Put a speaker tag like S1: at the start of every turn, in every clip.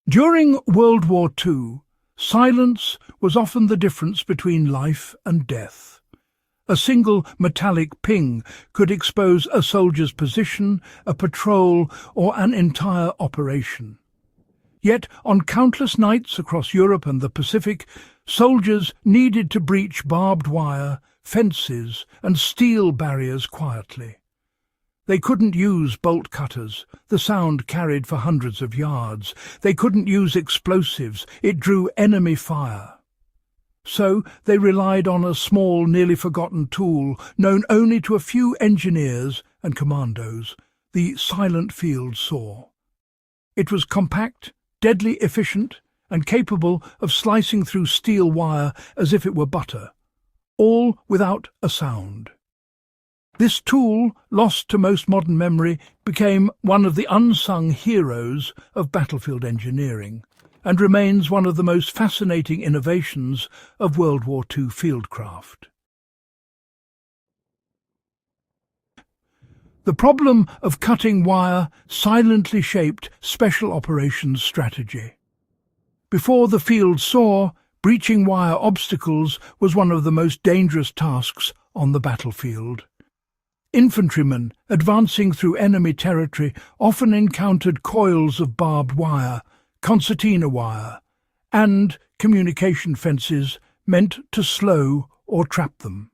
S1: During World War II, silence was often the difference between life and death. A single metallic ping could expose a soldier's position, a patrol, or an entire operation. Yet, on countless nights across Europe and the Pacific, soldiers needed to breach barbed wire, fences, and steel barriers quietly. They couldn't use bolt cutters, the sound carried for hundreds of yards. They couldn't use explosives, it drew enemy fire. So they relied on a small, nearly forgotten tool known only to a few engineers and commandos, the silent field saw. It was compact, deadly efficient, and capable of slicing through steel wire as if it were butter, all without a sound. This tool, lost to most modern memory, became one of the unsung heroes of battlefield engineering and remains one of the most fascinating innovations of World War II fieldcraft. The problem of cutting wire silently shaped special operations strategy. Before the field saw, breaching wire obstacles was one of the most dangerous tasks on the battlefield. Infantrymen advancing through enemy territory often encountered coils of barbed wire, concertina wire, and communication fences meant to slow or trap them.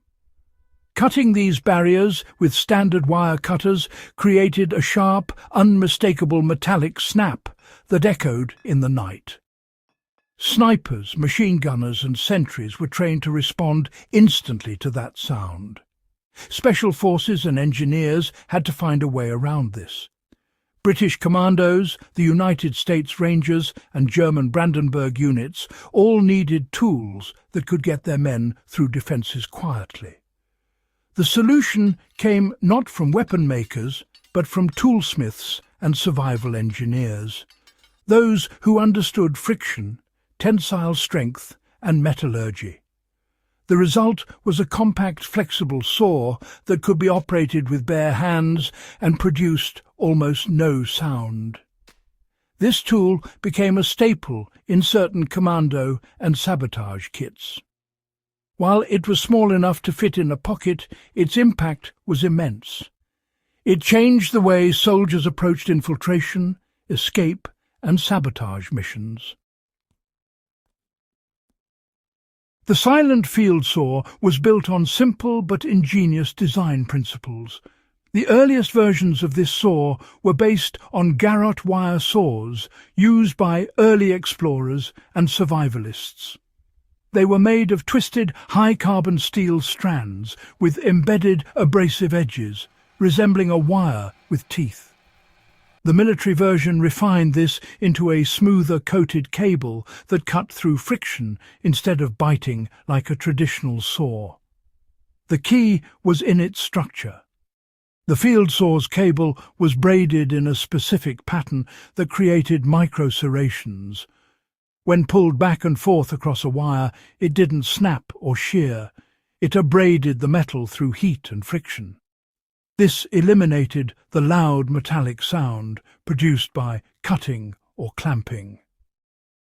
S1: Cutting these barriers with standard wire cutters created a sharp, unmistakable metallic snap that echoed in the night. Snipers, machine gunners and sentries were trained to respond instantly to that sound. Special forces and engineers had to find a way around this. British commandos, the United States Rangers and German Brandenburg units all needed tools that could get their men through defences quietly. The solution came not from weapon makers, but from toolsmiths and survival engineers, those who understood friction, tensile strength and metallurgy. The result was a compact, flexible saw that could be operated with bare hands and produced almost no sound. This tool became a staple in certain commando and sabotage kits. While it was small enough to fit in a pocket, its impact was immense. It changed the way soldiers approached infiltration, escape, and sabotage missions. The silent field saw was built on simple but ingenious design principles. The earliest versions of this saw were based on garrote wire saws used by early explorers and survivalists. They were made of twisted, high-carbon steel strands with embedded abrasive edges, resembling a wire with teeth. The military version refined this into a smoother coated cable that cut through friction instead of biting like a traditional saw. The key was in its structure. The field saw's cable was braided in a specific pattern that created micro-serrations. When pulled back and forth across a wire, it didn't snap or shear. It abraded the metal through heat and friction. This eliminated the loud metallic sound produced by cutting or clamping.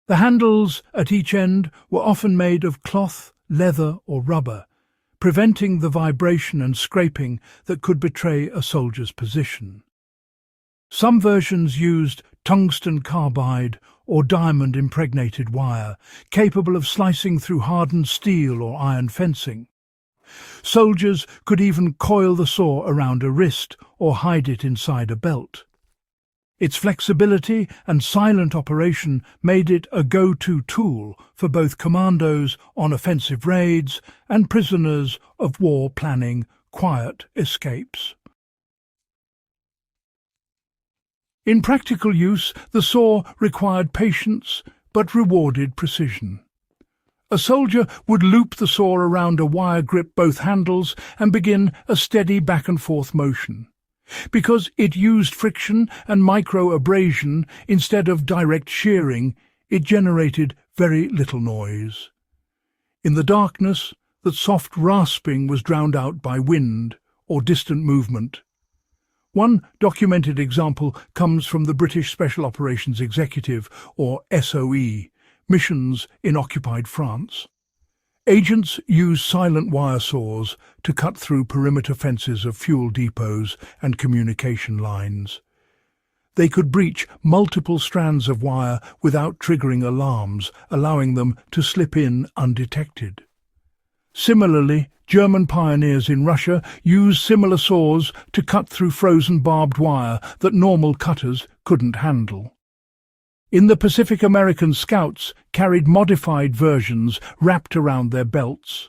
S1: The handles at each end were often made of cloth, leather or rubber, preventing the vibration and scraping that could betray a soldier's position. Some versions used tungsten carbide or diamond-impregnated wire, capable of slicing through hardened steel or iron fencing. Soldiers could even coil the saw around a wrist or hide it inside a belt. Its flexibility and silent operation made it a go-to tool for both commandos on offensive raids and prisoners of war planning quiet escapes. In practical use, the saw required patience but rewarded precision. A soldier would loop the saw around a wire grip both handles and begin a steady back-and-forth motion. Because it used friction and micro-abrasion instead of direct shearing, it generated very little noise. In the darkness, that soft rasping was drowned out by wind or distant movement. One documented example comes from the British Special Operations Executive, or SOE, missions in occupied France. Agents use silent wire saws to cut through perimeter fences of fuel depots and communication lines. They could breach multiple strands of wire without triggering alarms, allowing them to slip in undetected. Similarly, German pioneers in Russia used similar saws to cut through frozen barbed wire that normal cutters couldn't handle. In the Pacific, American scouts carried modified versions wrapped around their belts.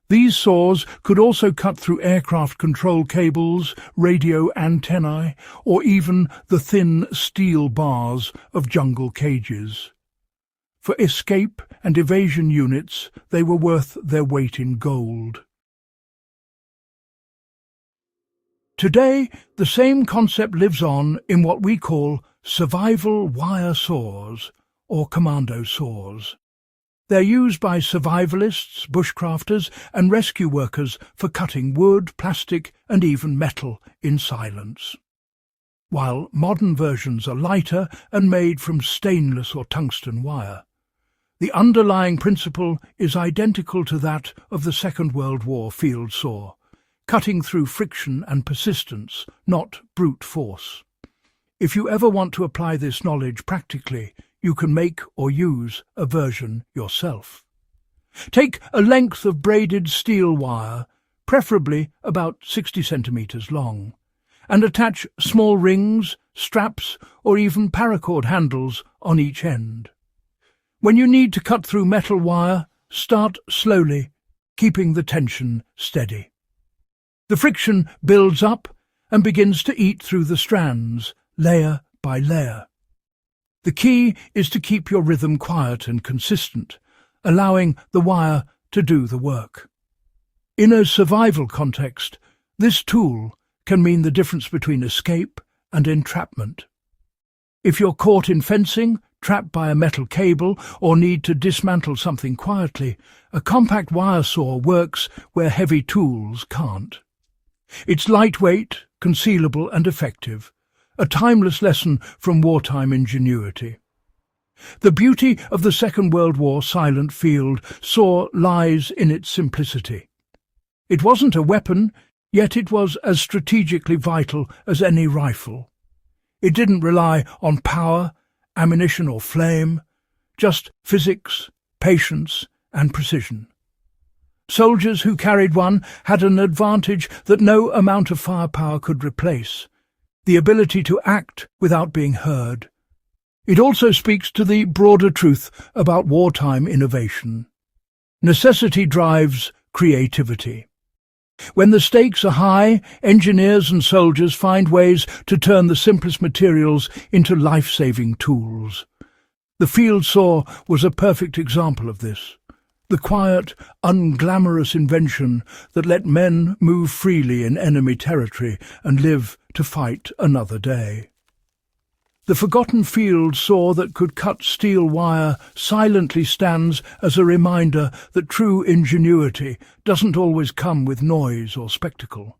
S1: These saws could also cut through aircraft control cables, radio antennae, or even the thin steel bars of jungle cages. For escape and evasion units, they were worth their weight in gold. Today, the same concept lives on in what we call survival wire saws, or commando saws. They're used by survivalists, bushcrafters, and rescue workers for cutting wood, plastic, and even metal in silence. While modern versions are lighter and made from stainless or tungsten wire, the underlying principle is identical to that of the Second World War field saw, cutting through friction and persistence, not brute force. If you ever want to apply this knowledge practically, you can make or use a version yourself. Take a length of braided steel wire, preferably about 60 centimeters long, and attach small rings, straps, or even paracord handles on each end. When you need to cut through metal wire, start slowly, keeping the tension steady. The friction builds up and begins to eat through the strands, layer by layer. The key is to keep your rhythm quiet and consistent, allowing the wire to do the work. In a survival context, this tool can mean the difference between escape and entrapment. If you're caught in fencing, trapped by a metal cable, or need to dismantle something quietly, a compact wire saw works where heavy tools can't. It's lightweight, concealable, and effective, a timeless lesson from wartime ingenuity. The beauty of the Second World War silent field saw lies in its simplicity. It wasn't a weapon, yet it was as strategically vital as any rifle. It didn't rely on power, ammunition, or flame, just physics, patience, and precision. Soldiers who carried one had an advantage that no amount of firepower could replace: the ability to act without being heard. It also speaks to the broader truth about wartime innovation. Necessity drives creativity. When the stakes are high, engineers and soldiers find ways to turn the simplest materials into life-saving tools. The field saw was a perfect example of this. The quiet, unglamorous invention that let men move freely in enemy territory and live to fight another day. The forgotten field saw that could cut steel wire silently stands as a reminder that true ingenuity doesn't always come with noise or spectacle.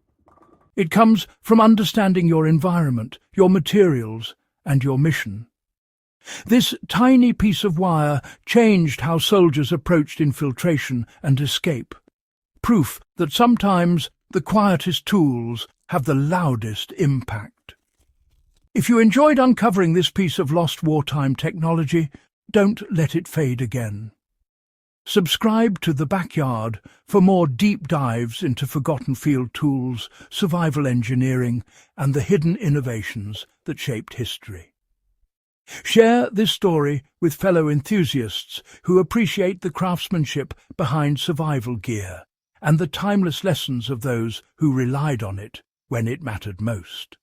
S1: It comes from understanding your environment, your materials, and your mission. This tiny piece of wire changed how soldiers approached infiltration and escape, proof that sometimes the quietest tools have the loudest impact. If you enjoyed uncovering this piece of lost wartime technology, don't let it fade again. Subscribe to The Backyard for more deep dives into forgotten field tools, survival engineering, and the hidden innovations that shaped history. Share this story with fellow enthusiasts who appreciate the craftsmanship behind survival gear and the timeless lessons of those who relied on it when it mattered most.